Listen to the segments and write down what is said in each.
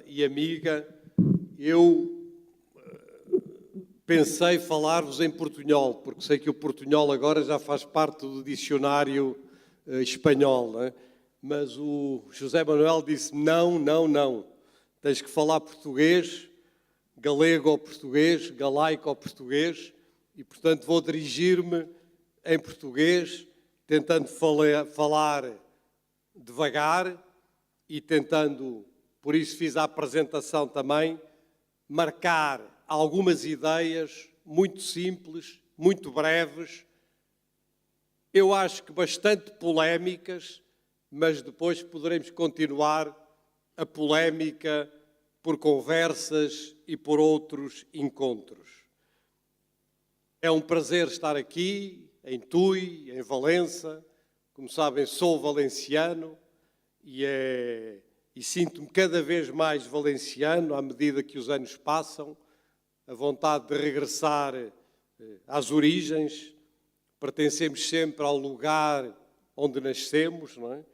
E amiga, eu pensei falar-vos em portunhol, porque sei que o portunhol agora já faz parte do dicionário espanhol, não é? Mas o José Manuel disse, não, tens que falar português, galego ou português, galaico ou português, e portanto vou dirigir-me em português, tentando falar devagar e tentando, por isso fiz a apresentação também, marcar algumas ideias muito simples, muito breves, eu acho que bastante polémicas, mas depois poderemos continuar a polémica por conversas e por outros encontros. É um prazer estar aqui, em Tui, em Valença. Como sabem, sou valenciano e sinto-me cada vez mais valenciano à medida que os anos passam. A vontade de regressar às origens. Pertencemos sempre ao lugar onde nascemos, não é?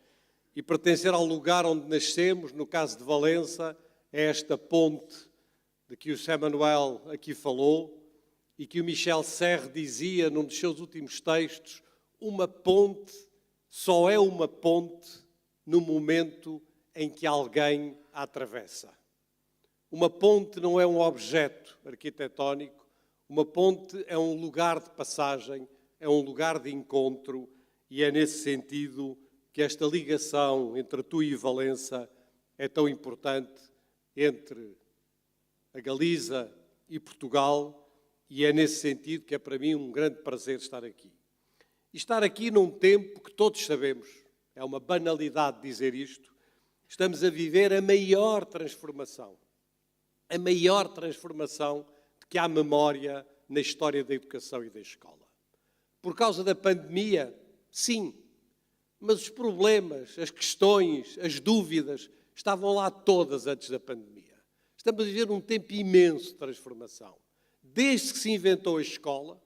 E pertencer ao lugar onde nascemos, no caso de Valença, é esta ponte de que o José Manuel aqui falou e que o Michel Serre dizia num dos seus últimos textos, uma ponte só é uma ponte no momento em que alguém a atravessa. Uma ponte não é um objeto arquitetónico, uma ponte é um lugar de passagem, é um lugar de encontro e é nesse sentido que esta ligação entre Tui e Valença é tão importante entre a Galiza e Portugal e é nesse sentido que é para mim um grande prazer estar aqui. E estar aqui num tempo que todos sabemos, é uma banalidade dizer isto, estamos a viver a maior transformação de que há memória na história da educação e da escola. Por causa da pandemia, sim, mas os problemas, as questões, as dúvidas estavam lá todas antes da pandemia. Estamos a viver um tempo imenso de transformação. Desde que se inventou a escola,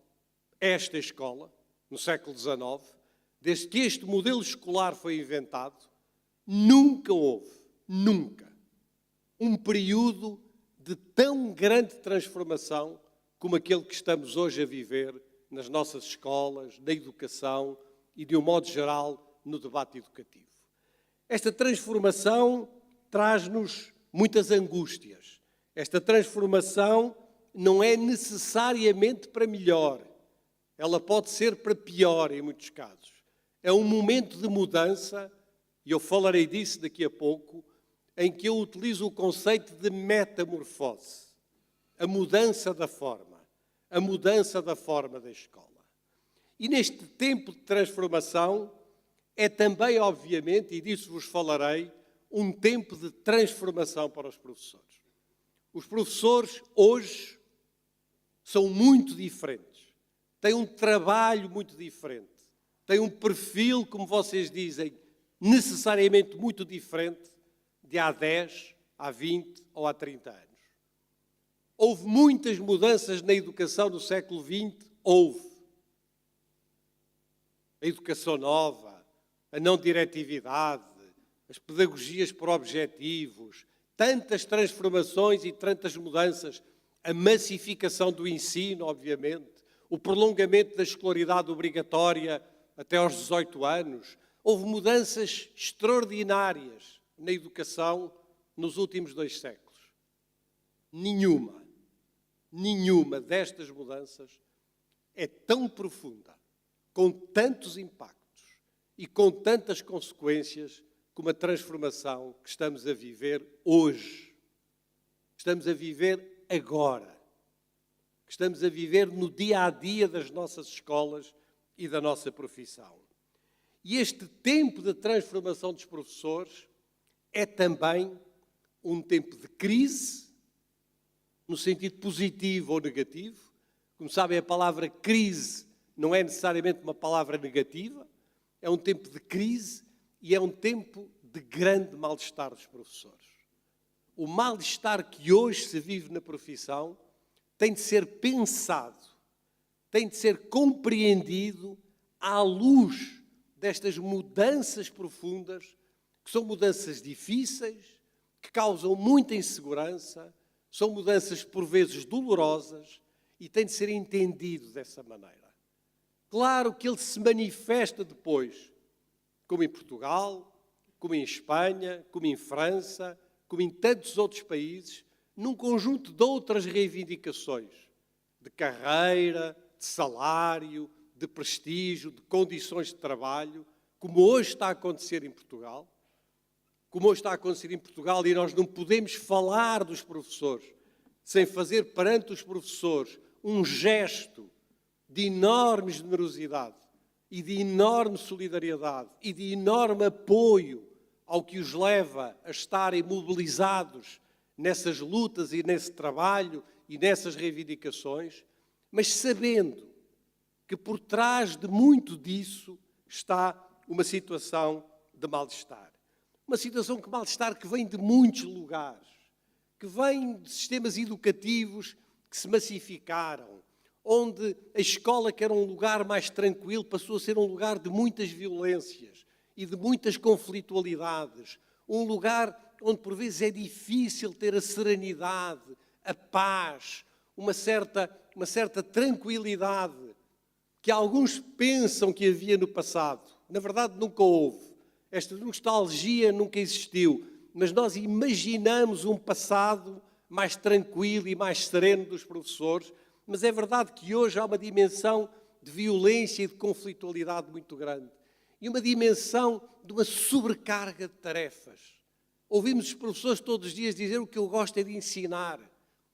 esta escola, no século XIX, desde que este modelo escolar foi inventado, nunca houve, um período de tão grande transformação como aquele que estamos hoje a viver nas nossas escolas, na educação e, de um modo geral, no debate educativo. Esta transformação traz-nos muitas angústias. Esta transformação não é necessariamente para melhor. Ela pode ser para pior em muitos casos. É um momento de mudança, e eu falarei disso daqui a pouco, em que eu utilizo o conceito de metamorfose, a mudança da forma da escola. E neste tempo de transformação é também, obviamente, e disso vos falarei, um tempo de transformação para os professores. Os professores hoje são muito diferentes, têm um trabalho muito diferente, têm um perfil, como vocês dizem, necessariamente muito diferente de há 10, há 20 ou há 30 anos. Houve muitas mudanças na educação do século XX, houve. A educação nova, a não diretividade, as pedagogias por objetivos, tantas transformações e tantas mudanças, a massificação do ensino, obviamente, o prolongamento da escolaridade obrigatória até aos 18 anos. Houve mudanças extraordinárias na educação nos últimos 2 séculos. Nenhuma destas mudanças é tão profunda, com tantos impactos e com tantas consequências como a transformação que estamos a viver hoje. Estamos a viver agora. Que estamos a viver no dia-a-dia das nossas escolas e da nossa profissão. E este tempo de transformação dos professores é também um tempo de crise, no sentido positivo ou negativo. Como sabem, a palavra crise não é necessariamente uma palavra negativa, é um tempo de crise e é um tempo de grande mal-estar dos professores. O mal-estar que hoje se vive na profissão tem de ser pensado, tem de ser compreendido à luz destas mudanças profundas, que são mudanças difíceis, que causam muita insegurança, são mudanças por vezes dolorosas e têm de ser entendido dessa maneira. Claro que ele se manifesta depois, como em Portugal, como em Espanha, como em França, como em tantos outros países, num conjunto de outras reivindicações, de carreira, de salário, de prestígio, de condições de trabalho, como hoje está a acontecer em Portugal. Como hoje está a acontecer em Portugal, e nós não podemos falar dos professores sem fazer perante os professores um gesto de enorme generosidade e de enorme solidariedade e de enorme apoio ao que os leva a estarem mobilizados nessas lutas e nesse trabalho e nessas reivindicações, mas sabendo que por trás de muito disso está uma situação de mal-estar. Uma situação de mal-estar que vem de muitos lugares, que vem de sistemas educativos que se massificaram, onde a escola, que era um lugar mais tranquilo, passou a ser um lugar de muitas violências e de muitas conflitualidades. Um lugar onde, por vezes, é difícil ter a serenidade, a paz, uma certa tranquilidade que alguns pensam que havia no passado. Na verdade, nunca houve. Esta nostalgia nunca existiu. Mas nós imaginamos um passado mais tranquilo e mais sereno dos professores. Mas é verdade que hoje há uma dimensão de violência e de conflitualidade muito grande. E uma dimensão de uma sobrecarga de tarefas. Ouvimos os professores todos os dias dizer: o que eu gosto é de ensinar,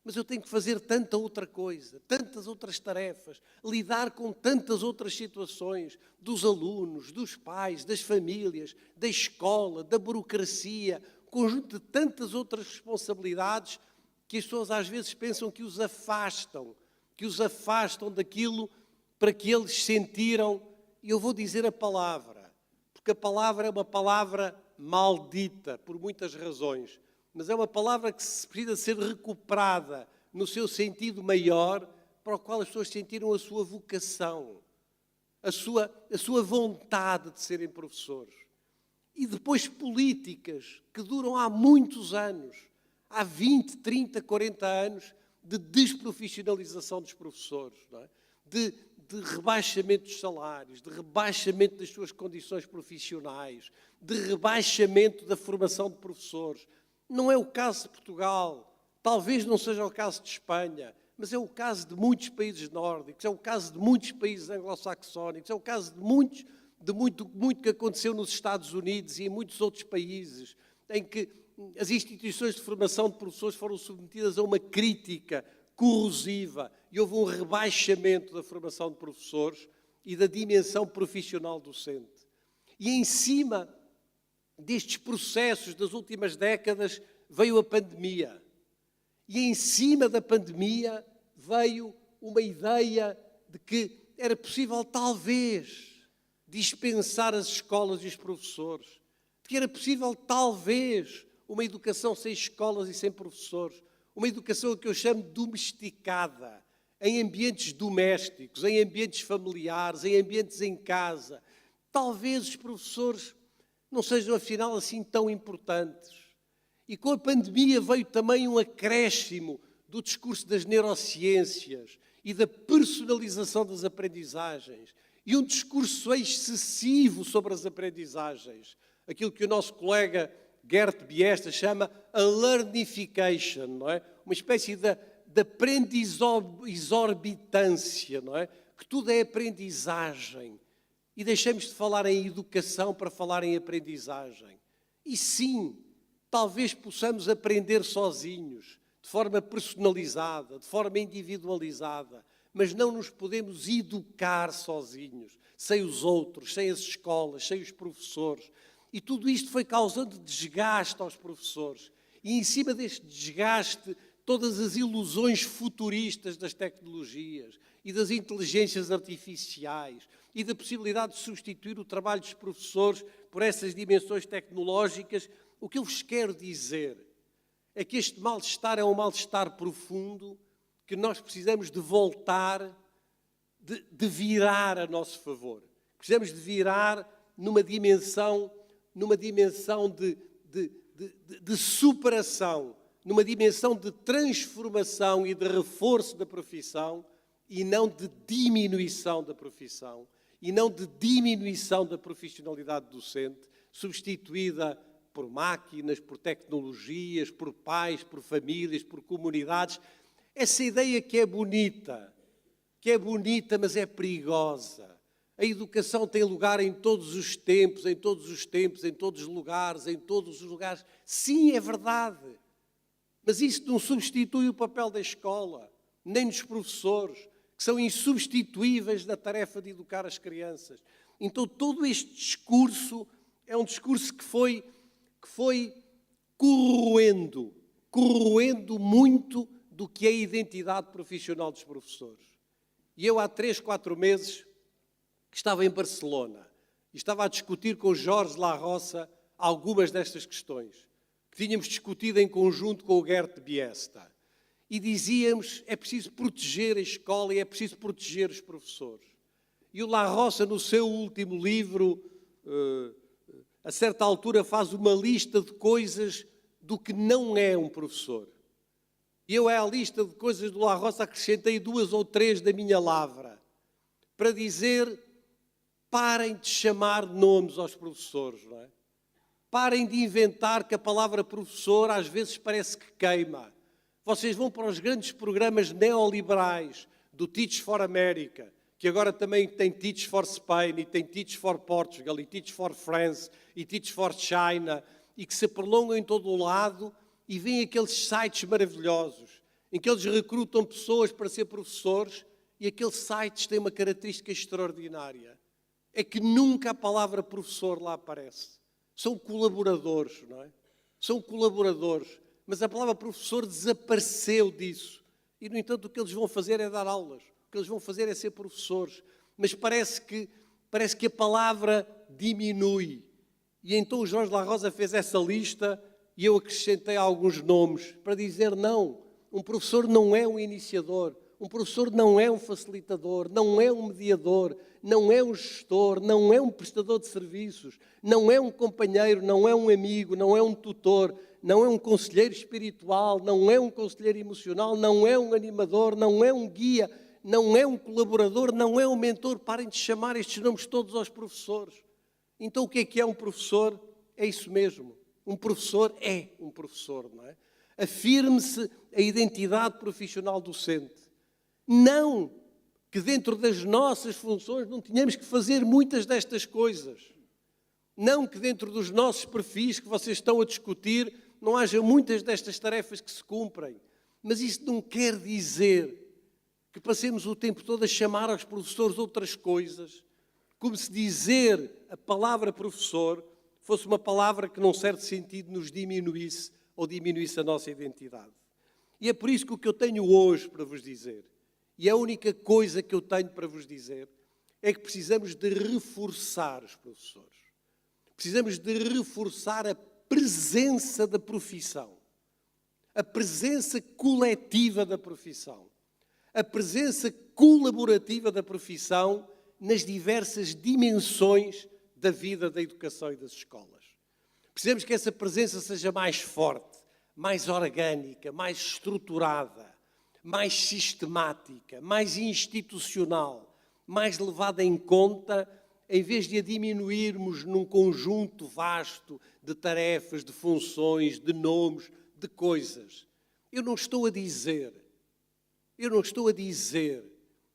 mas eu tenho que fazer tanta outra coisa, tantas outras tarefas, lidar com tantas outras situações, dos alunos, dos pais, das famílias, da escola, da burocracia, conjunto de tantas outras responsabilidades que as pessoas às vezes pensam que os afastam daquilo para que eles sentiram. E eu vou dizer a palavra, porque a palavra é uma palavra maldita por muitas razões, mas é uma palavra que precisa ser recuperada no seu sentido maior, para o qual as pessoas sentiram a sua vocação, a sua vontade de serem professores. E depois políticas que duram há muitos anos, há 20, 30, 40 anos, de desprofissionalização dos professores, não é? de rebaixamento dos salários, de rebaixamento das suas condições profissionais, de rebaixamento da formação de professores. Não é o caso de Portugal, talvez não seja o caso de Espanha, mas é o caso de muitos países nórdicos, é o caso de muitos países anglo-saxónicos, é o caso de muito que aconteceu nos Estados Unidos e em muitos outros países, em que as instituições de formação de professores foram submetidas a uma crítica corrosiva e houve um rebaixamento da formação de professores e da dimensão profissional docente. E em cima destes processos das últimas décadas veio a pandemia. E em cima da pandemia veio uma ideia de que era possível talvez dispensar as escolas e os professores, de que era possível talvez uma educação sem escolas e sem professores, uma educação que eu chamo de domesticada, em ambientes domésticos, em ambientes familiares, em ambientes em casa. Talvez os professores não sejam, afinal, assim tão importantes. E com a pandemia veio também um acréscimo do discurso das neurociências e da personalização das aprendizagens e um discurso excessivo sobre as aprendizagens. Aquilo que o nosso colega Gert Biesta chama a learnification, não é? Uma espécie de aprendizobitância, não é? Que tudo é aprendizagem. E deixamos de falar em educação para falar em aprendizagem. E sim, talvez possamos aprender sozinhos, de forma personalizada, de forma individualizada, mas não nos podemos educar sozinhos, sem os outros, sem as escolas, sem os professores. E tudo isto foi causando desgaste aos professores. E em cima deste desgaste, todas as ilusões futuristas das tecnologias e das inteligências artificiais e da possibilidade de substituir o trabalho dos professores por essas dimensões tecnológicas, o que eu vos quero dizer é que este mal-estar é um mal-estar profundo que nós precisamos de voltar, de virar a nosso favor. Precisamos de virar numa dimensão de de superação, numa dimensão de transformação e de reforço da profissão, e não de diminuição da profissão, e não de diminuição da profissionalidade docente, substituída por máquinas, por tecnologias, por pais, por famílias, por comunidades. Essa ideia que é bonita, mas é perigosa. A educação tem lugar em todos os tempos, em todos os lugares, em todos os lugares. Sim, é verdade. Mas isso não substitui o papel da escola, nem dos professores, que são insubstituíveis na tarefa de educar as crianças. Então, todo este discurso é um discurso que foi corroendo muito do que é a identidade profissional dos professores. E eu, há 3, 4 meses, que estava em Barcelona e estava a discutir com Jorge Larroça algumas destas questões, que tínhamos discutido em conjunto com o Gert Biesta. E dizíamos, é preciso proteger a escola e é preciso proteger os professores. E o Larroça, no seu último livro, a certa altura, faz uma lista de coisas do que não é um professor. E eu, à lista de coisas do Larroça, acrescentei 2 ou 3 da minha lavra, para dizer, parem de chamar nomes aos professores, não é? Parem de inventar que a palavra professor às vezes parece que queima. Vocês vão para os grandes programas neoliberais do Teach for America, que agora também tem Teach for Spain, e tem Teach for Portugal, e Teach for France, e Teach for China, e que se prolongam em todo o lado, e vêm aqueles sites maravilhosos, em que eles recrutam pessoas para ser professores, e aqueles sites têm uma característica extraordinária. É que nunca a palavra professor lá aparece. São colaboradores, não é? São colaboradores. Mas a palavra professor desapareceu disso. E, no entanto, o que eles vão fazer é dar aulas. O que eles vão fazer é ser professores. Mas parece que a palavra diminui. E então o Jorge Larroça fez essa lista e eu acrescentei alguns nomes para dizer não. Um professor não é um iniciador. Um professor não é um facilitador, não é um mediador, não é um gestor, não é um prestador de serviços, não é um companheiro, não é um amigo, não é um tutor, não é um conselheiro espiritual, não é um conselheiro emocional, não é um animador, não é um guia, não é um colaborador, não é um mentor. Parem de chamar estes nomes todos aos professores. Então o que é um professor? É isso mesmo. Um professor é um professor, não é? Afirme-se a identidade profissional docente. Não que dentro das nossas funções não tenhamos que fazer muitas destas coisas. Não que dentro dos nossos perfis que vocês estão a discutir não haja muitas destas tarefas que se cumprem. Mas isso não quer dizer que passemos o tempo todo a chamar aos professores outras coisas, como se dizer a palavra professor fosse uma palavra que, num certo sentido, nos diminuísse ou diminuísse a nossa identidade. E é por isso que o que eu tenho hoje para vos dizer, e a única coisa que eu tenho para vos dizer, é que precisamos de reforçar os professores. Precisamos de reforçar a presença da profissão, a presença coletiva da profissão, a presença colaborativa da profissão nas diversas dimensões da vida da educação e das escolas. Precisamos que essa presença seja mais forte, mais orgânica, mais estruturada, mais sistemática, mais institucional, mais levada em conta, em vez de a diminuirmos num conjunto vasto de tarefas, de funções, de nomes, de coisas. Eu não estou a dizer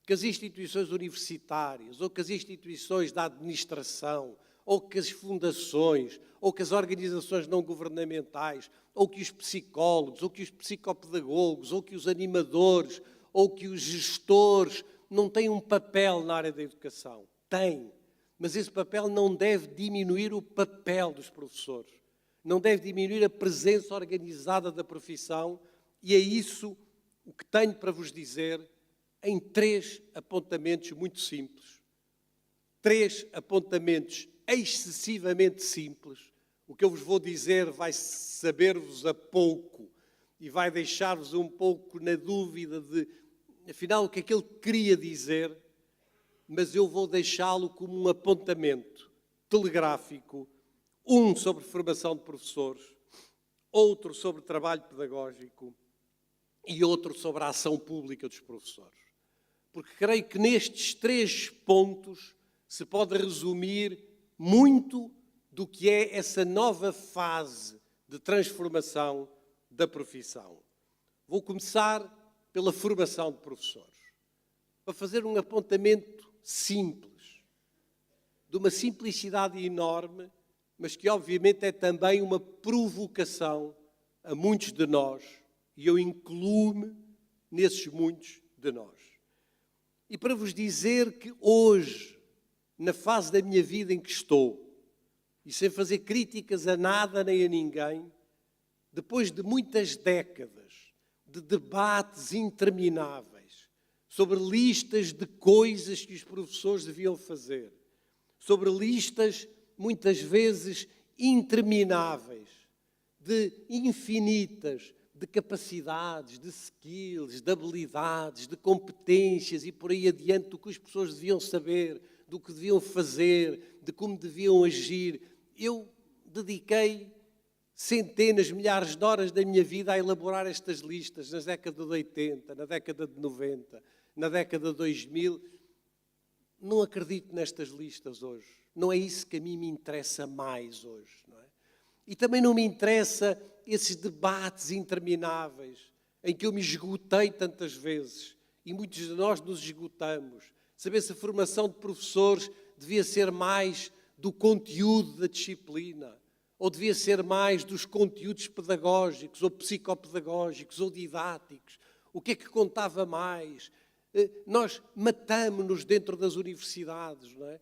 que as instituições universitárias, ou que as instituições da administração, ou que as fundações, ou que as organizações não governamentais, ou que os psicólogos, ou que os psicopedagogos, ou que os animadores, ou que os gestores não têm um papel na área da educação. Têm, mas esse papel não deve diminuir o papel dos professores. Não deve diminuir a presença organizada da profissão, e é isso o que tenho para vos dizer em 3 apontamentos muito simples. 3 apontamentos excessivamente simples. O que eu vos vou dizer vai saber-vos a pouco e vai deixar-vos um pouco na dúvida de, afinal, o que é que ele queria dizer, mas eu vou deixá-lo como um apontamento telegráfico, um sobre formação de professores, outro sobre trabalho pedagógico e outro sobre a ação pública dos professores. Porque creio que nestes 3 pontos se pode resumir muito do que é essa nova fase de transformação da profissão. Vou começar pela formação de professores, para fazer um apontamento simples, de uma simplicidade enorme, mas que obviamente é também uma provocação a muitos de nós, e eu incluo-me nesses muitos de nós. E para vos dizer que hoje, na fase da minha vida em que estou, e sem fazer críticas a nada nem a ninguém, depois de muitas décadas de debates intermináveis sobre listas de coisas que os professores deviam fazer, sobre listas muitas vezes intermináveis, de infinitas, de capacidades, de skills, de habilidades, de competências e por aí adiante do que as pessoas deviam saber, do que deviam fazer, de como deviam agir. Eu dediquei centenas, milhares de horas da minha vida a elaborar estas listas na década de 80, na década de 90, na década de 2000. Não acredito nestas listas hoje. Não é isso que a mim me interessa mais hoje, não é? E também não me interessa esses debates intermináveis em que eu me esgotei tantas vezes e muitos de nós nos esgotamos. Saber se a formação de professores devia ser mais do conteúdo da disciplina ou devia ser mais dos conteúdos pedagógicos ou psicopedagógicos ou didáticos. O que é que contava mais? Nós matamos-nos dentro das universidades, não é?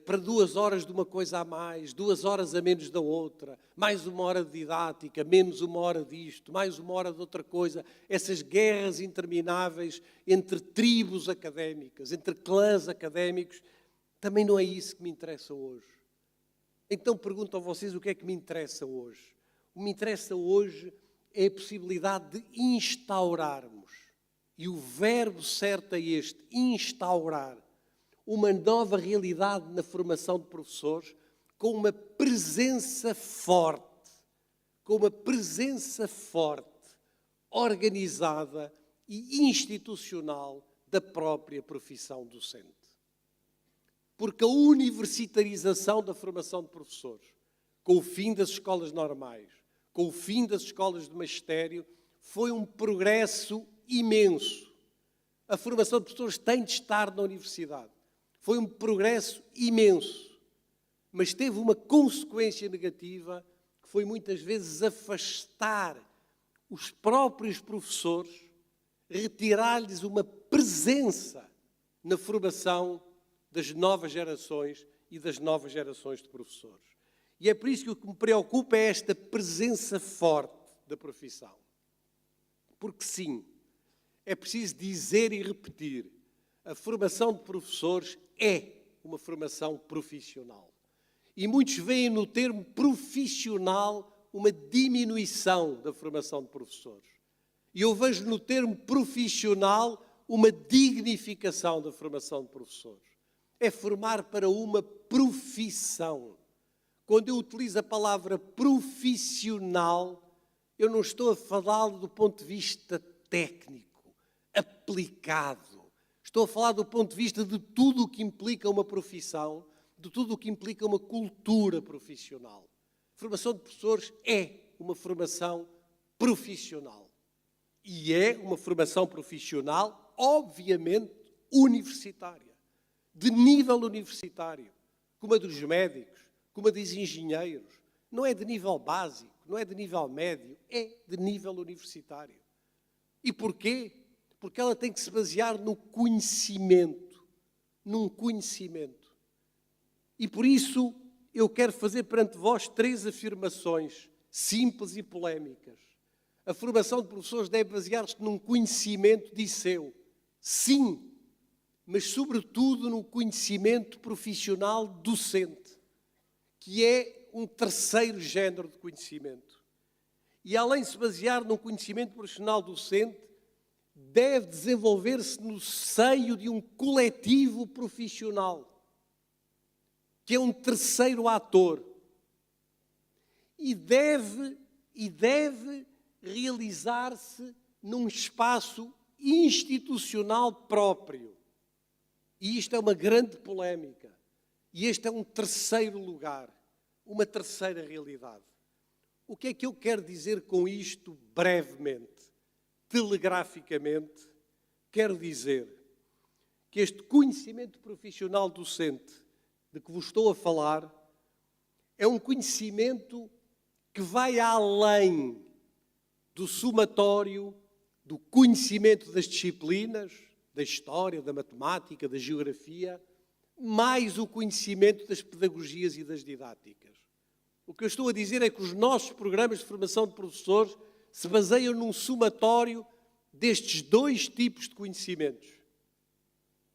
Para 2 horas de uma coisa a mais, 2 horas a menos da outra, mais 1 hora de didática, menos 1 hora disto, mais 1 hora de outra coisa. Essas guerras intermináveis entre tribos académicas, entre clãs académicos, também não é isso que me interessa hoje. Então pergunto a vocês o que é que me interessa hoje. O que me interessa hoje é a possibilidade de instaurarmos, e o verbo certo é este, instaurar, uma nova realidade na formação de professores com uma presença forte, organizada e institucional da própria profissão docente. Porque a universitarização da formação de professores, com o fim das escolas normais, com o fim das escolas de magistério, foi um progresso imenso. A formação de professores tem de estar na universidade. Foi um progresso imenso, mas teve uma consequência negativa que foi muitas vezes afastar os próprios professores, retirar-lhes uma presença na formação das novas gerações e das novas gerações de professores. E é por isso que o que me preocupa é esta presença forte da profissão. Porque sim, é preciso dizer e repetir, a formação de professores é uma formação profissional. E muitos veem no termo profissional uma diminuição da formação de professores. E eu vejo no termo profissional uma dignificação da formação de professores. É formar para uma profissão. Quando eu utilizo a palavra profissional, eu não estou a falar do ponto de vista técnico, aplicado. Estou a falar do ponto de vista de tudo o que implica uma profissão, de tudo o que implica uma cultura profissional. A formação de professores é uma formação profissional. E é uma formação profissional, obviamente, universitária. De nível universitário. Como a dos médicos, como a dos engenheiros. Não é de nível básico, não é de nível médio, é de nível universitário. E porquê? Porque ela tem que se basear no conhecimento, num conhecimento. E por isso eu quero fazer perante vós 3 afirmações simples e polémicas. A formação de professores deve basear-se num conhecimento, disse eu. Sim, mas sobretudo num conhecimento profissional docente, que é um terceiro género de conhecimento. E além de se basear num conhecimento profissional docente, deve desenvolver-se no seio de um coletivo profissional, que é um terceiro ator. E deve e deve realizar-se num espaço institucional próprio. E isto é uma grande polémica. E este é um terceiro lugar, uma terceira realidade. O que é que eu quero dizer com isto brevemente, telegraficamente? Quero dizer que este conhecimento profissional docente de que vos estou a falar é um conhecimento que vai além do somatório do conhecimento das disciplinas, da história, da matemática, da geografia, mais o conhecimento das pedagogias e das didáticas. O que eu estou a dizer é que os nossos programas de formação de professores se baseiam num somatório destes dois tipos de conhecimentos.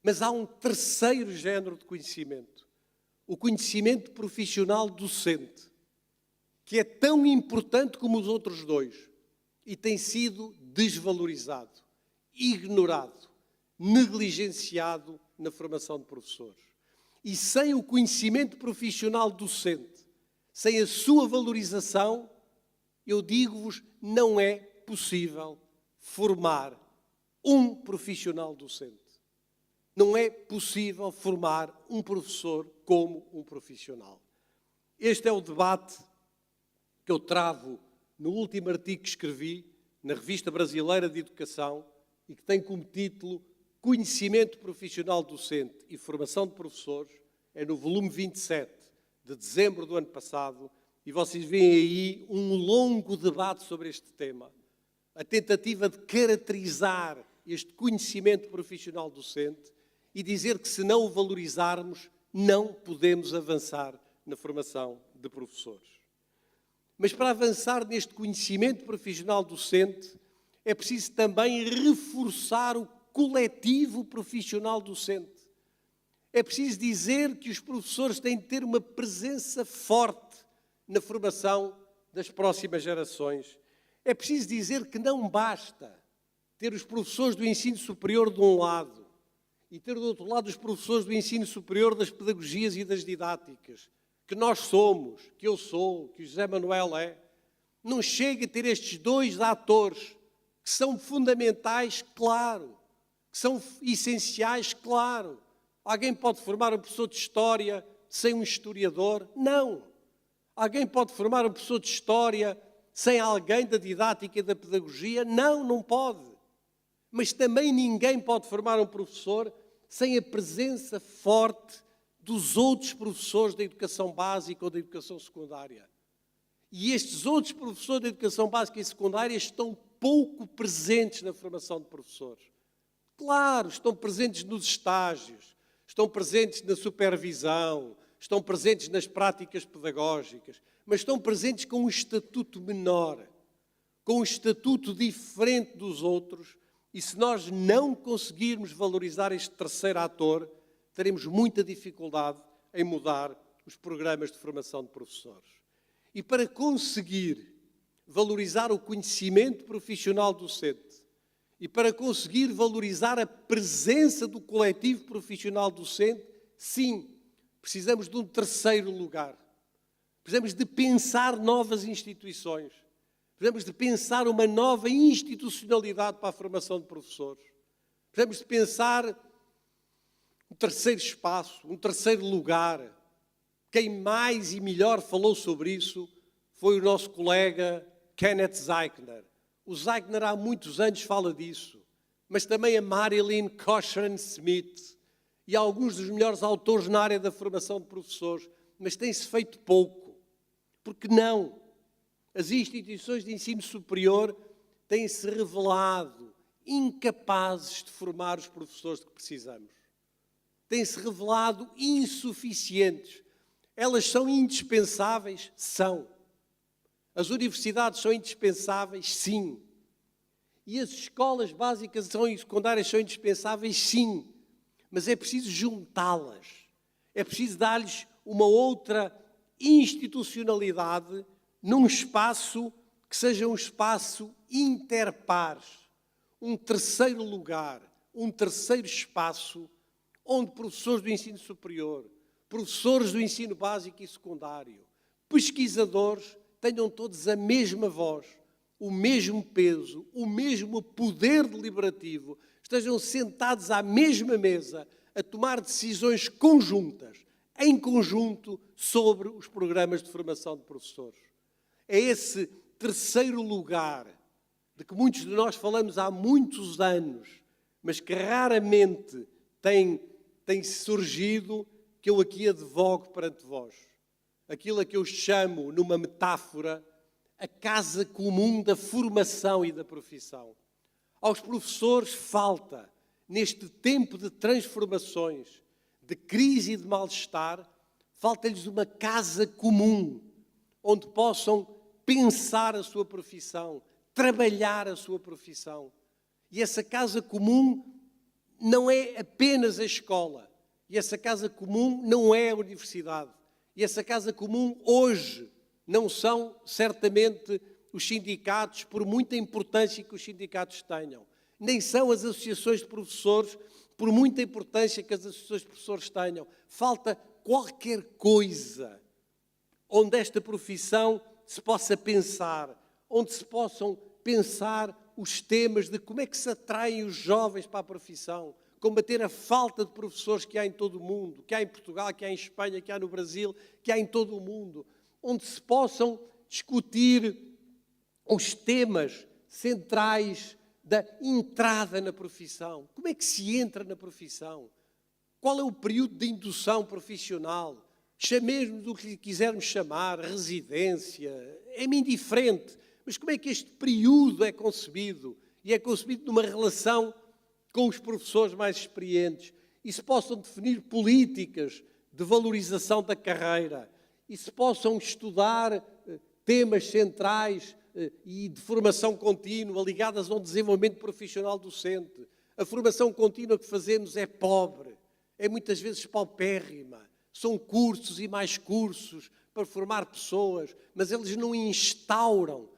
Mas há um terceiro género de conhecimento, o conhecimento profissional docente, que é tão importante como os outros dois e tem sido desvalorizado, ignorado, negligenciado na formação de professores. E sem o conhecimento profissional docente, sem a sua valorização, eu digo-vos, não é possível formar um profissional docente. Não é possível formar um professor como um profissional. Este é o debate que eu travo no último artigo que escrevi na Revista Brasileira de Educação e que tem como título Conhecimento Profissional Docente e Formação de Professores, é no volume 27 de dezembro do ano passado, e vocês veem aí um longo debate sobre este tema. A tentativa de caracterizar este conhecimento profissional docente e dizer que se não o valorizarmos, não podemos avançar na formação de professores. Mas para avançar neste conhecimento profissional docente, é preciso também reforçar o coletivo profissional docente. É preciso dizer que os professores têm de ter uma presença forte na formação das próximas gerações. É preciso dizer que não basta ter os professores do ensino superior de um lado e ter do outro lado os professores do ensino superior das pedagogias e das didáticas, que nós somos, que eu sou, que o José Manuel é. Não chega a ter estes dois atores que são fundamentais, claro, que são essenciais, claro. Alguém pode formar um professor de História sem um historiador? Não. Alguém pode formar um professor de História sem alguém da didática e da pedagogia? Não, não pode. Mas também ninguém pode formar um professor sem a presença forte dos outros professores da educação básica ou da educação secundária. E estes outros professores da educação básica e secundária estão pouco presentes na formação de professores. Claro, estão presentes nos estágios, estão presentes na supervisão, estão presentes nas práticas pedagógicas, mas estão presentes com um estatuto menor, com um estatuto diferente dos outros, e se nós não conseguirmos valorizar este terceiro ator, teremos muita dificuldade em mudar os programas de formação de professores. E para conseguir valorizar o conhecimento profissional docente e para conseguir valorizar a presença do coletivo profissional docente, sim, precisamos de um terceiro lugar. Precisamos de pensar novas instituições. Precisamos de pensar uma nova institucionalidade para a formação de professores. Precisamos de pensar um terceiro espaço, um terceiro lugar. Quem mais e melhor falou sobre isso foi o nosso colega Kenneth Zeichner. O Zeichner há muitos anos fala disso, mas também a Marilyn Cochran Smith e alguns dos melhores autores na área da formação de professores, mas tem-se feito pouco. Porque não? As instituições de ensino superior têm-se revelado incapazes de formar os professores de que precisamos. Têm-se revelado insuficientes. Elas são indispensáveis? São. As universidades são indispensáveis? Sim. E as escolas básicas e secundárias são indispensáveis? Sim. Mas é preciso juntá-las. É preciso dar-lhes uma outra institucionalidade num espaço que seja um espaço interpares, um terceiro lugar, um terceiro espaço onde professores do ensino superior, professores do ensino básico e secundário, pesquisadores tenham todos a mesma voz, o mesmo peso, o mesmo poder deliberativo, estejam sentados à mesma mesa a tomar decisões conjuntas, em conjunto, sobre os programas de formação de professores. É esse terceiro lugar de que muitos de nós falamos há muitos anos, mas que raramente tem surgido, que eu aqui advogo perante vós. Aquilo a que eu chamo, numa metáfora, a casa comum da formação e da profissão. Aos professores falta, neste tempo de transformações, de crise e de mal-estar, falta-lhes uma casa comum, onde possam pensar a sua profissão, trabalhar a sua profissão. E essa casa comum não é apenas a escola. E essa casa comum não é a universidade. E essa casa comum hoje não são certamente os sindicatos, por muita importância que os sindicatos tenham. Nem são as associações de professores, por muita importância que as associações de professores tenham. Falta qualquer coisa onde esta profissão se possa pensar, onde se possam pensar os temas de como é que se atraem os jovens para a profissão, combater a falta de professores que há em todo o mundo, que há em Portugal, que há em Espanha, que há no Brasil, que há em todo o mundo, onde se possam discutir os temas centrais da entrada na profissão. Como é que se entra na profissão? Qual é o período de indução profissional? Chamemos do que quisermos chamar, residência, é-me indiferente. Mas como é que este período é concebido? E é concebido numa relação com os professores mais experientes. E se possam definir políticas de valorização da carreira. E se possam estudar temas centrais e de formação contínua ligadas ao desenvolvimento profissional docente. A formação contínua que fazemos é pobre, é muitas vezes paupérrima. São cursos e mais cursos para formar pessoas, mas eles não instauram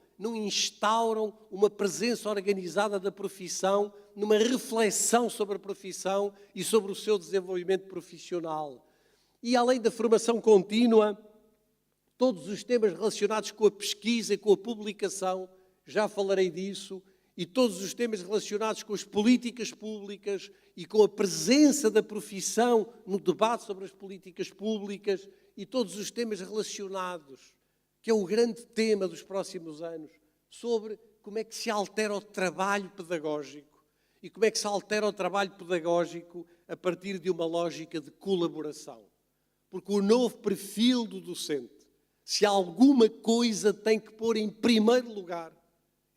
uma presença organizada da profissão, numa reflexão sobre a profissão e sobre o seu desenvolvimento profissional. E além da formação contínua, todos os temas relacionados com a pesquisa e com a publicação, já falarei disso, e todos os temas relacionados com as políticas públicas e com a presença da profissão no debate sobre as políticas públicas e todos os temas relacionados, que é o grande tema dos próximos anos, sobre como é que se altera o trabalho pedagógico e como é que se altera o trabalho pedagógico a partir de uma lógica de colaboração. Porque o novo perfil do docente, se alguma coisa tem que pôr em primeiro lugar,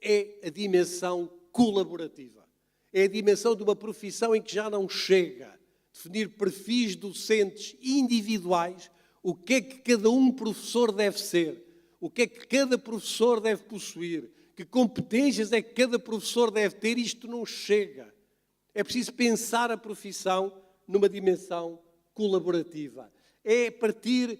é a dimensão colaborativa. É a dimensão de uma profissão em que já não chega definir perfis docentes individuais, o que é que cada professor deve ser, o que é que cada professor deve possuir, que competências é que cada professor deve ter, isto não chega. É preciso pensar a profissão numa dimensão colaborativa. É a partir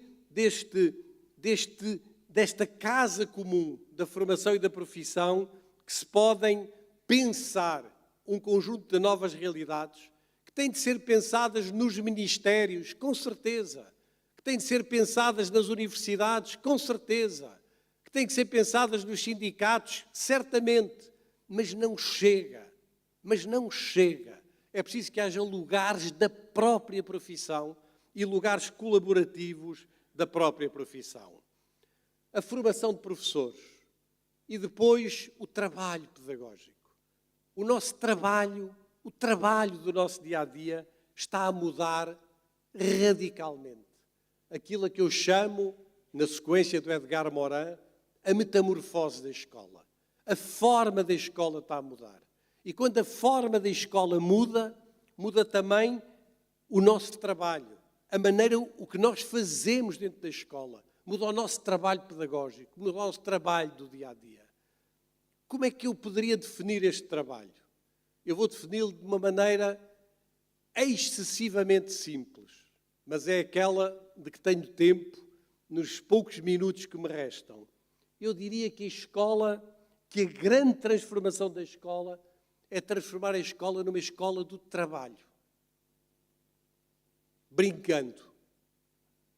desta casa comum da formação e da profissão que se podem pensar um conjunto de novas realidades que têm de ser pensadas nos ministérios, com certeza, que têm de ser pensadas nas universidades, com certeza, que têm de ser pensadas nos sindicatos, certamente, mas não chega. É preciso que haja lugares da própria profissão e lugares colaborativos da própria profissão. A formação de professores e depois o trabalho pedagógico. O nosso trabalho, o trabalho do nosso dia-a-dia está a mudar radicalmente. Aquilo a que eu chamo, na sequência do Edgar Morin, a metamorfose da escola. A forma da escola está a mudar. E quando a forma da escola muda, muda também o nosso trabalho, a maneira, o que nós fazemos dentro da escola. Muda o nosso trabalho pedagógico, muda o nosso trabalho do dia-a-dia. Como é que eu poderia definir este trabalho? Eu vou defini-lo de uma maneira excessivamente simples, mas é aquela de que tenho tempo nos poucos minutos que me restam. Eu diria que a grande transformação da escola é transformar a escola numa escola do trabalho. Brincando.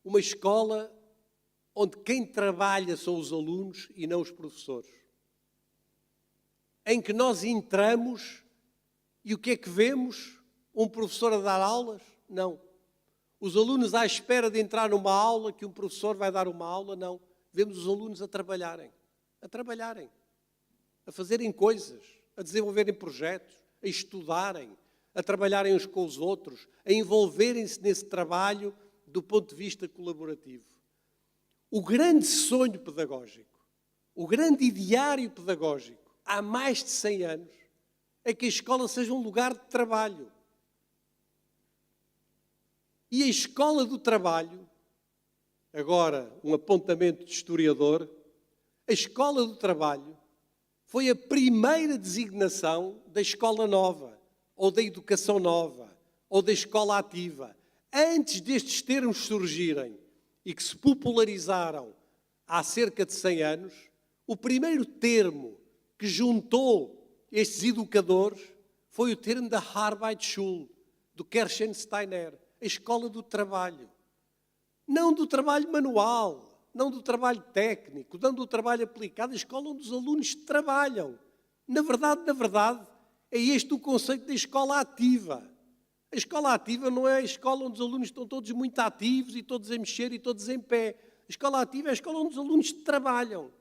Uma escola onde quem trabalha são os alunos e não os professores. Em que nós entramos e o que é que vemos? Um professor a dar aulas? Não. Os alunos à espera de entrar numa aula, que um professor vai dar uma aula? Não. Vemos os alunos a trabalharem, a fazerem coisas, a desenvolverem projetos, a estudarem, a trabalharem uns com os outros, a envolverem-se nesse trabalho do ponto de vista colaborativo. O grande sonho pedagógico, o grande ideário pedagógico, há mais de 100 anos, é que a escola seja um lugar de trabalho. E a escola do trabalho, agora um apontamento de historiador, a escola do trabalho foi a primeira designação da escola nova, ou da educação nova, ou da escola ativa. Antes destes termos surgirem e que se popularizaram há cerca de 100 anos, o primeiro termo que juntou estes educadores foi o termo da Arbeitsschule, do Kerstensteiner, a escola do trabalho. Não do trabalho manual, não do trabalho técnico, não do trabalho aplicado, a escola onde os alunos trabalham. Na verdade, é este o conceito da escola ativa. A escola ativa não é a escola onde os alunos estão todos muito ativos e todos a mexer e todos em pé. A escola ativa é a escola onde os alunos trabalham.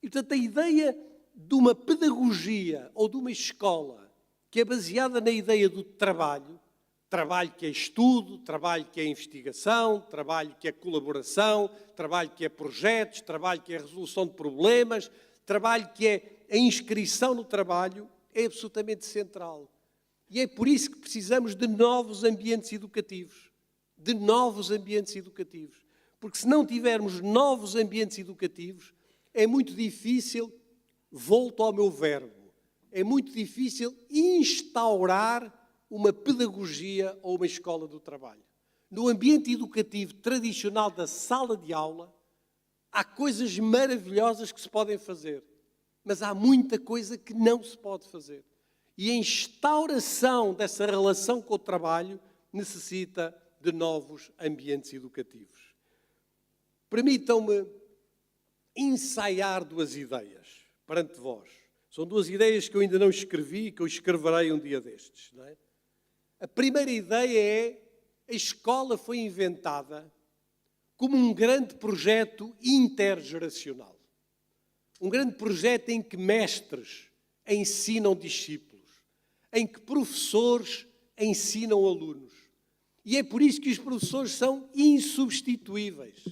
E, portanto, a ideia de uma pedagogia ou de uma escola que é baseada na ideia do trabalho, trabalho que é estudo, trabalho que é investigação, trabalho que é colaboração, trabalho que é projetos, trabalho que é resolução de problemas, trabalho que é a inscrição no trabalho, é absolutamente central. E é por isso que precisamos de novos ambientes educativos. De novos ambientes educativos. Porque se não tivermos novos ambientes educativos, é muito difícil, volto ao meu verbo, é muito difícil instaurar uma pedagogia ou uma escola do trabalho. No ambiente educativo tradicional da sala de aula, há coisas maravilhosas que se podem fazer, mas há muita coisa que não se pode fazer. E a instauração dessa relação com o trabalho necessita de novos ambientes educativos. Permitam-me ensaiar duas ideias perante vós. São duas ideias que eu ainda não escrevi e que eu escreverei um dia destes. Não é? A primeira ideia é: a escola foi inventada como um grande projeto intergeracional. Um grande projeto em que mestres ensinam discípulos, em que professores ensinam alunos. E é por isso que os professores são insubstituíveis.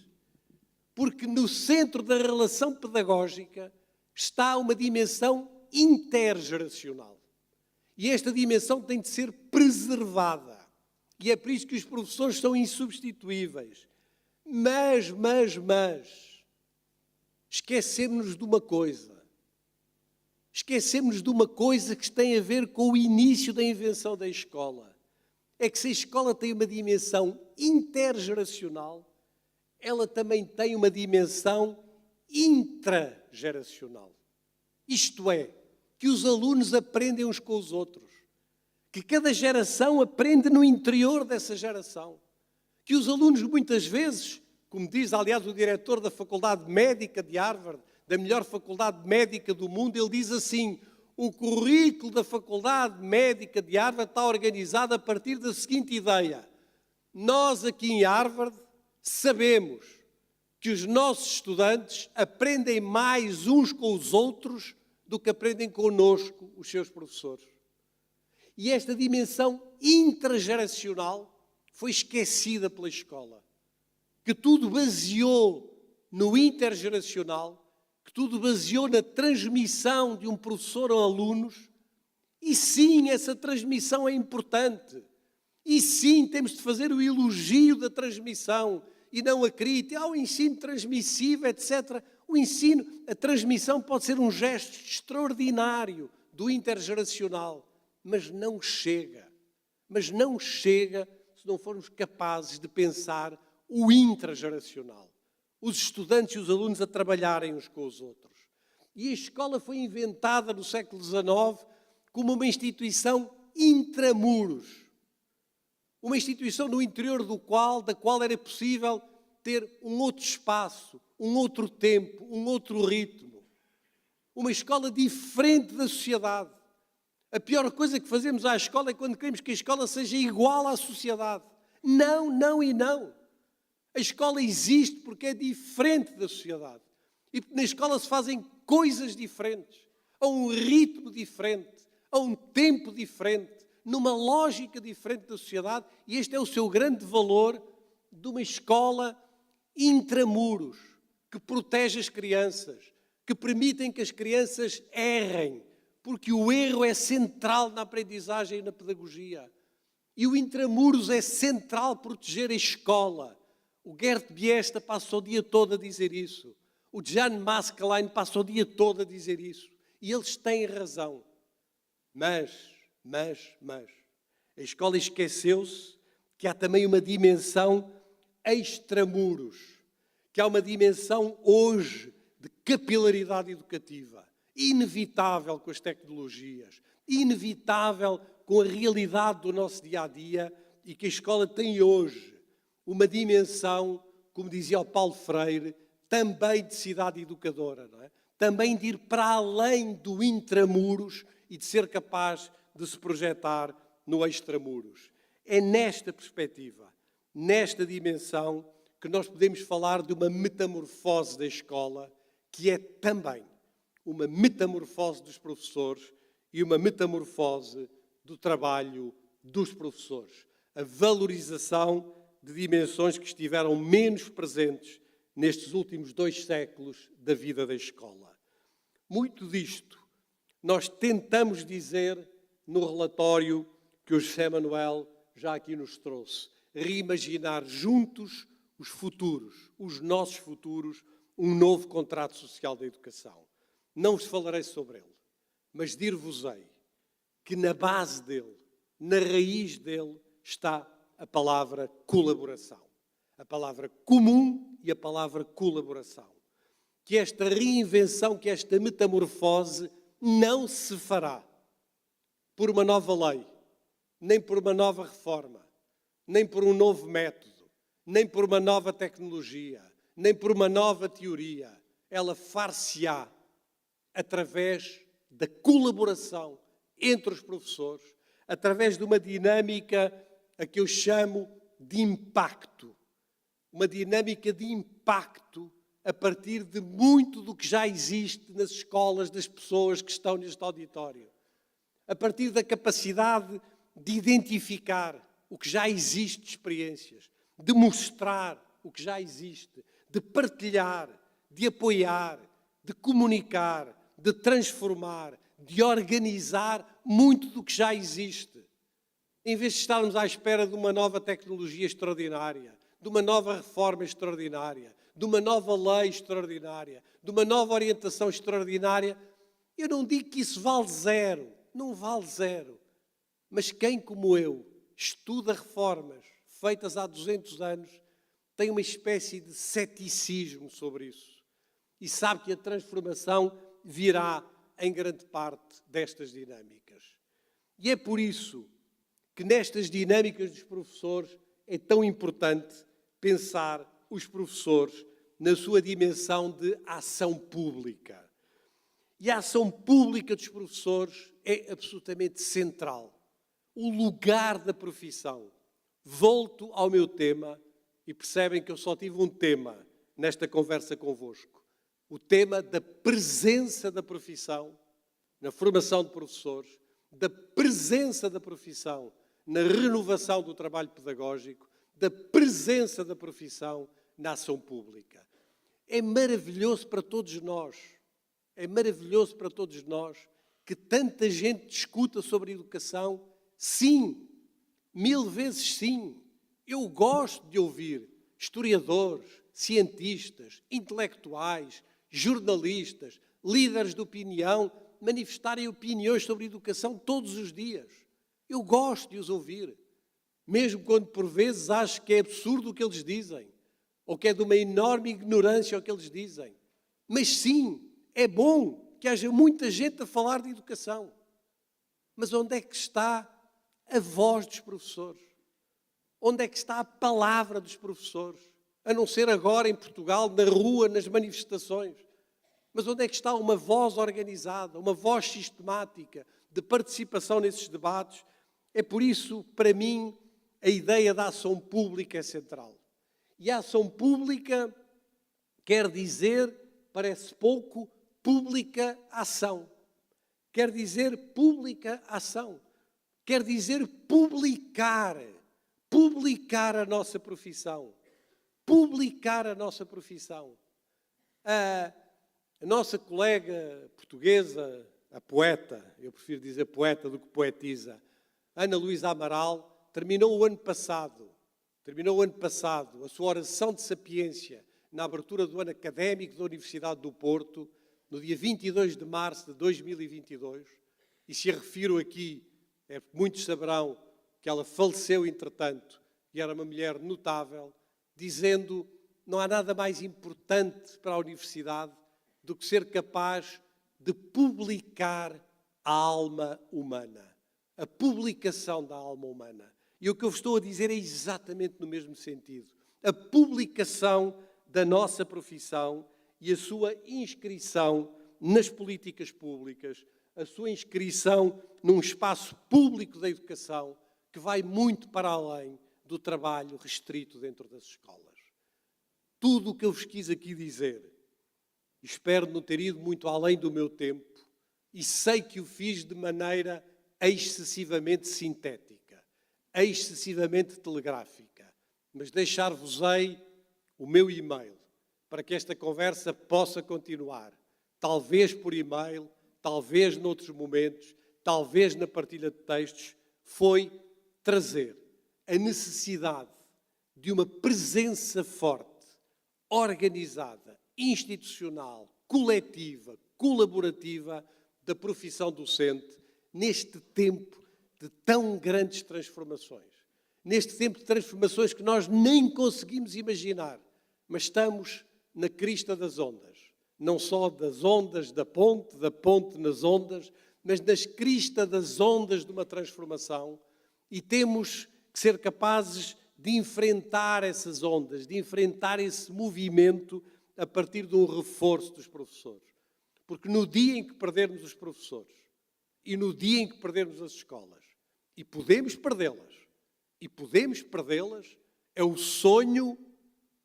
Porque no centro da relação pedagógica está uma dimensão intergeracional. E esta dimensão tem de ser preservada. E é por isso que os professores são insubstituíveis. Mas, esquecemos-nos de uma coisa. Esquecemos de uma coisa que tem a ver com o início da invenção da escola. É que se a escola tem uma dimensão intergeracional, ela também tem uma dimensão intrageracional. Isto é, que os alunos aprendem uns com os outros. Que cada geração aprende no interior dessa geração. Que os alunos muitas vezes, como diz aliás o diretor da Faculdade Médica de Harvard, da melhor faculdade médica do mundo, ele diz assim: o currículo da Faculdade Médica de Harvard está organizado a partir da seguinte ideia: nós aqui em Harvard sabemos que os nossos estudantes aprendem mais uns com os outros do que aprendem connosco, os seus professores. E esta dimensão intrageracional foi esquecida pela escola, que tudo baseou no intergeracional, que tudo baseou na transmissão de um professor a alunos. E sim, essa transmissão é importante. E sim, temos de fazer o elogio da transmissão e não a crítica. O ensino transmissivo, etc. O ensino, a transmissão pode ser um gesto extraordinário do intergeracional, mas não chega. Mas não chega se não formos capazes de pensar o intrageracional. Os estudantes e os alunos a trabalharem uns com os outros. E a escola foi inventada no século XIX como uma instituição intramuros. Uma instituição no interior da qual era possível ter um outro espaço, um outro tempo, um outro ritmo. Uma escola diferente da sociedade. A pior coisa que fazemos à escola é quando queremos que a escola seja igual à sociedade. Não, não e não. A escola existe porque é diferente da sociedade. E na escola se fazem coisas diferentes, a um ritmo diferente, a um tempo diferente, numa lógica diferente da sociedade. E este é o seu grande valor de uma escola intramuros, que protege as crianças, que permitem que as crianças errem, porque o erro é central na aprendizagem e na pedagogia. E o intramuros é central proteger a escola. O Gert Biesta passa o dia todo a dizer isso. O Jan Maskelyne passa o dia todo a dizer isso. E eles têm razão. Mas, a escola esqueceu-se que há também uma dimensão extramuros, que há uma dimensão hoje de capilaridade educativa, inevitável com as tecnologias, inevitável com a realidade do nosso dia-a-dia, e que a escola tem hoje uma dimensão, como dizia o Paulo Freire, também de cidade educadora, não é? Também de ir para além do intramuros e de ser capaz de se projetar no extramuros. É nesta perspectiva, nesta dimensão, que nós podemos falar de uma metamorfose da escola, que é também uma metamorfose dos professores e uma metamorfose do trabalho dos professores. A valorização de dimensões que estiveram menos presentes nestes últimos 2 séculos da vida da escola. Muito disto nós tentamos dizer no relatório que o José Manuel já aqui nos trouxe. Reimaginar juntos os futuros, os nossos futuros, um novo contrato social da educação. Não vos falarei sobre ele, mas dir-vos-ei que na base dele, na raiz dele, está a palavra colaboração. A palavra comum e a palavra colaboração. Que esta reinvenção, que esta metamorfose não se fará por uma nova lei, nem por uma nova reforma, nem por um novo método, nem por uma nova tecnologia, nem por uma nova teoria. Ela far-se-á através da colaboração entre os professores, através de uma dinâmica a que eu chamo de impacto. Uma dinâmica de impacto a partir de muito do que já existe nas escolas das pessoas que estão neste auditório. A partir da capacidade de identificar o que já existe de experiências, de mostrar o que já existe, de partilhar, de apoiar, de comunicar, de transformar, de organizar muito do que já existe. Em vez de estarmos à espera de uma nova tecnologia extraordinária, de uma nova reforma extraordinária, de uma nova lei extraordinária, de uma nova orientação extraordinária, eu não digo que isso vale zero, não vale zero. Mas quem, como eu, estuda reformas feitas há 200 anos, tem uma espécie de ceticismo sobre isso. E sabe que a transformação virá em grande parte destas dinâmicas. E é por isso que nestas dinâmicas dos professores é tão importante pensar os professores na sua dimensão de ação pública. E a ação pública dos professores é absolutamente central. O lugar da profissão. Volto ao meu tema e percebem que eu só tive um tema nesta conversa convosco. O tema da presença da profissão na formação de professores, da presença da profissão na renovação do trabalho pedagógico, da presença da profissão na ação pública. É maravilhoso para todos nós, que tanta gente discuta sobre educação. Sim, 1000 vezes sim. Eu gosto de ouvir historiadores, cientistas, intelectuais, jornalistas, líderes de opinião manifestarem opiniões sobre educação todos os dias. Eu gosto de os ouvir, mesmo quando por vezes acho que é absurdo o que eles dizem, ou que é de uma enorme ignorância o que eles dizem. Mas sim, é bom que haja muita gente a falar de educação. Mas onde é que está a voz dos professores? Onde é que está a palavra dos professores? a não ser agora em Portugal, na rua, nas manifestações. Mas onde é que está uma voz organizada, uma voz sistemática de participação nesses debates? É por isso, para mim, a ideia da ação pública é central. E a ação pública quer dizer, parece pouco, pública ação. Quer dizer pública ação. Quer dizer publicar a nossa profissão. Publicar a nossa profissão. A nossa colega portuguesa, a poeta, eu prefiro dizer poeta do que poetisa, Ana Luísa Amaral, terminou o ano passado a sua oração de sapiência na abertura do ano académico da Universidade do Porto, no dia 22 de março de 2022, e se a refiro aqui, muitos saberão que ela faleceu entretanto, e era uma mulher notável, dizendo: não há nada mais importante para a universidade do que ser capaz de publicar a alma humana, a publicação da alma humana. E o que eu vos estou a dizer é exatamente no mesmo sentido. A publicação da nossa profissão e a sua inscrição nas políticas públicas, a sua inscrição num espaço público da educação que vai muito para além do trabalho restrito dentro das escolas. Tudo o que eu vos quis aqui dizer, espero não ter ido muito além do meu tempo, e sei que o fiz de maneira excessivamente sintética, excessivamente telegráfica, mas deixar-vos-ei o meu e-mail para que esta conversa possa continuar, talvez por e-mail, talvez noutros momentos, talvez na partilha de textos, foi trazer a necessidade de uma presença forte, organizada, institucional, coletiva, colaborativa da profissão docente neste tempo de tão grandes transformações. Neste tempo de transformações que nós nem conseguimos imaginar, mas estamos na crista das ondas. Não só das ondas da ponte nas ondas, mas nas cristas das ondas de uma transformação, e temos que ser capazes de enfrentar essas ondas, de enfrentar esse movimento a partir de um reforço dos professores. Porque no dia em que perdermos os professores e no dia em que perdermos as escolas, e podemos perdê-las, é o sonho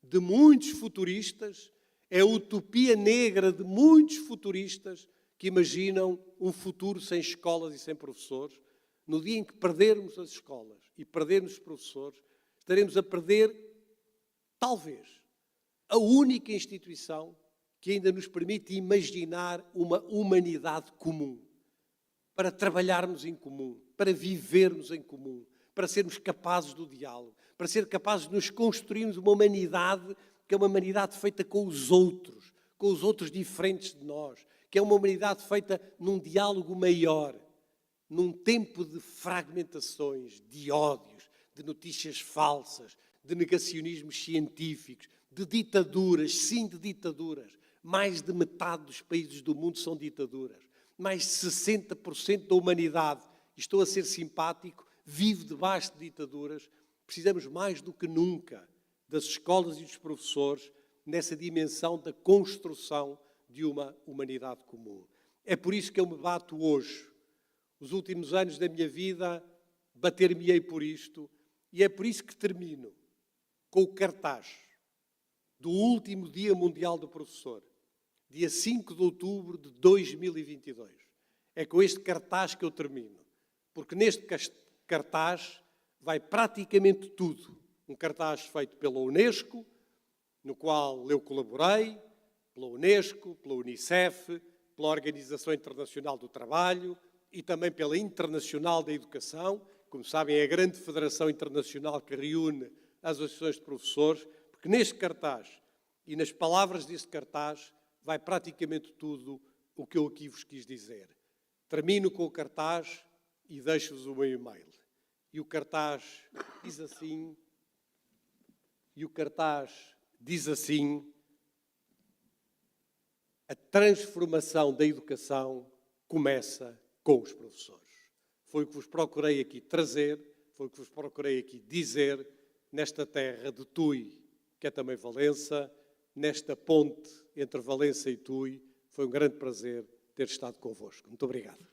de muitos futuristas, é a utopia negra de muitos futuristas que imaginam um futuro sem escolas e sem professores. No dia em que perdermos as escolas e perdermos os professores, estaremos a perder, talvez, a única instituição que ainda nos permite imaginar uma humanidade comum, para trabalharmos em comum, para vivermos em comum, para sermos capazes do diálogo, para ser capazes de nos construirmos uma humanidade que é uma humanidade feita com os outros diferentes de nós, que é uma humanidade feita num diálogo maior, num tempo de fragmentações, de ódios, de notícias falsas, de negacionismos científicos, de ditaduras, sim, de ditaduras. Mais de metade dos países do mundo são ditaduras. Mais de 60% da humanidade, e estou a ser simpático, vive debaixo de ditaduras. Precisamos mais do que nunca das escolas e dos professores nessa dimensão da construção de uma humanidade comum. É por isso que eu me bato hoje. Os últimos anos da minha vida, bater-me-ei por isto, e é por isso que termino com o cartaz do último Dia Mundial do Professor, dia 5 de outubro de 2022. É com este cartaz que eu termino, porque neste cartaz vai praticamente tudo. Um cartaz feito pela Unesco, no qual eu colaborei, pela Unesco, pela Unicef, pela Organização Internacional do Trabalho e também pela Internacional da Educação. Como sabem, é a grande federação internacional que reúne as associações de professores, porque neste cartaz e nas palavras deste cartaz vai praticamente tudo o que eu aqui vos quis dizer. Termino com o cartaz e deixo-vos o meu e-mail. E o cartaz diz assim: a transformação da educação começa com os professores. Foi o que vos procurei aqui trazer, foi o que vos procurei aqui dizer nesta terra de Tui, que é também Valença, nesta ponte entre Valença e Tui. Foi um grande prazer ter estado convosco. Muito obrigado.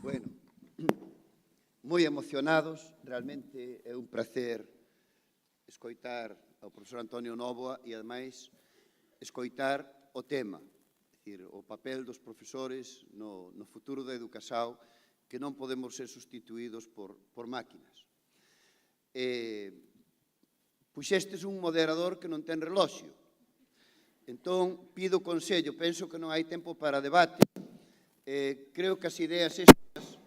Bueno, moi emocionados, realmente é un placer escoitar ao profesor Antonio Nóvoa e, ademais, escoitar o tema, é dicir, o papel dos profesores no futuro da educación, que non podemos ser sustituídos por máquinas. Puxestes un moderador que non ten reloxio. Entón, pido consello, penso que non hai tempo para debate. Creo que as ideas estas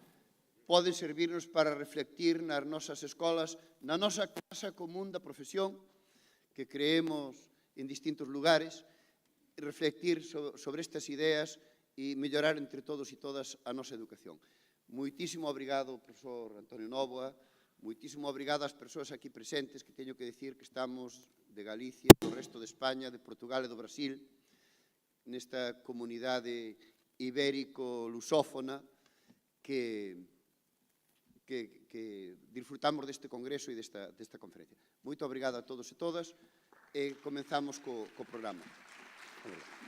poden servirnos para reflectir nas nosas escolas, na nosa casa común da profesión, que creemos en distintos lugares, reflectir sobre estas ideas e mellorar entre todos e todas a nosa educación. Moitísimo obrigado, profesor Antonio Nóvoa, moitísimo obrigado ás persoas aquí presentes, que teño que decir que estamos de Galicia, do resto de España, de Portugal e do Brasil, nesta comunidade ibérico-lusófona que disfrutamos deste congreso e desta conferencia. Moito obrigado a todos e todas e comenzamos co programa. Obrigado.